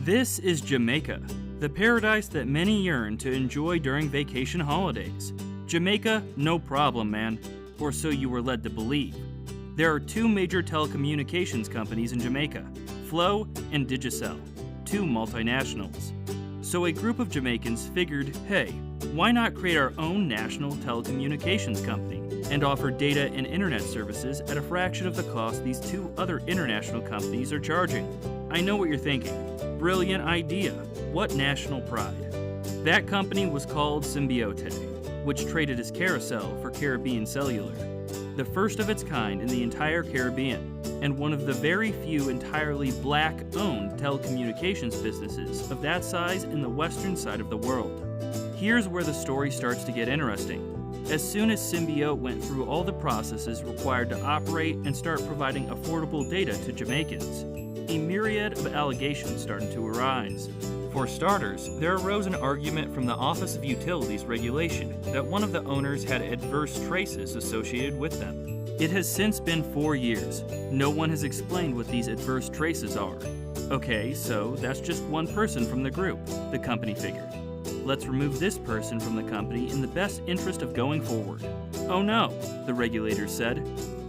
This is Jamaica, the paradise that many yearn to enjoy during vacation holidays. Jamaica, no problem, man, or so you were led to believe. There are two major telecommunications companies in Jamaica, Flow and Digicel, two multinationals. So a group of Jamaicans figured, hey, why not create our own national telecommunications company and offer data and internet services at a fraction of the cost these two other international companies are charging? I know what you're thinking. Brilliant idea. What national pride? That company was called Symbiote, which traded as Carousel for Caribbean Cellular, the first of its kind in the entire Caribbean, and one of the very few entirely black-owned telecommunications businesses of that size in the western side of the world. Here's where the story starts to get interesting. As soon as Symbiote went through all the processes required to operate and start providing affordable data to Jamaicans, a myriad of allegations started to arise. For starters, there arose an argument from the Office of Utilities Regulation that one of the owners had adverse traces associated with them. It has since been 4 years. No one has explained what these adverse traces are. Okay, so that's just one person from the group, the company figured. Let's remove this person from the company in the best interest of going forward. Oh no, the regulators said.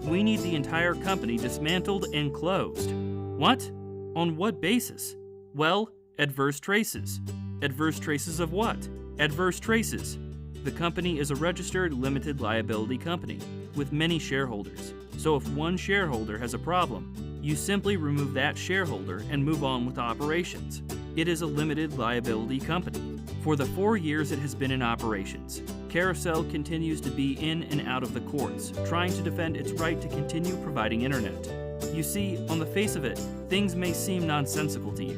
We need the entire company dismantled and closed. What? On what basis? Well, adverse traces. Adverse traces of what? Adverse traces. The company is a registered limited liability company with many shareholders. So if one shareholder has a problem, you simply remove that shareholder and move on with operations. It is a limited liability company. For the 4 years it has been in operations, Carousel continues to be in and out of the courts, trying to defend its right to continue providing internet. You see, on the face of it, things may seem nonsensical to you.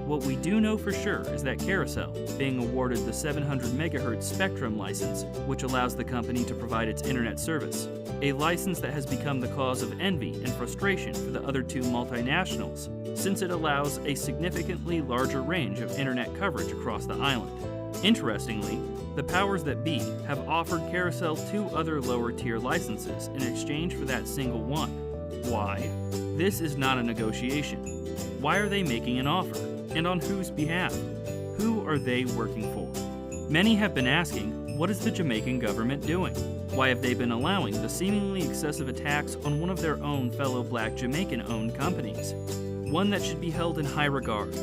What we do know for sure is that Carousel, being awarded the 700 MHz spectrum license, which allows the company to provide its internet service, a license that has become the cause of envy and frustration for the other two multinationals, since it allows a significantly larger range of internet coverage across the island. Interestingly, the powers that be have offered Carousel 2 other lower-tier licenses in exchange for that single one. Why? This is not a negotiation. Why are they making an offer? And on whose behalf? Who are they working for? Many have been asking, what is the Jamaican government doing? Why have they been allowing the seemingly excessive attacks on one of their own fellow black Jamaican-owned companies? One that should be held in high regard.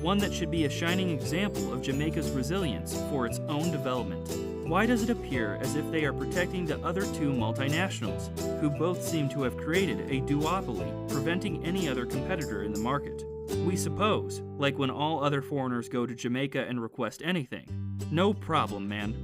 One that should be a shining example of Jamaica's resilience for its own development. Why does it appear as if they are protecting the other two multinationals, who both seem to have created a duopoly, preventing any other competitor in the market? We suppose, like when all other foreigners go to Jamaica and request anything, no problem, man.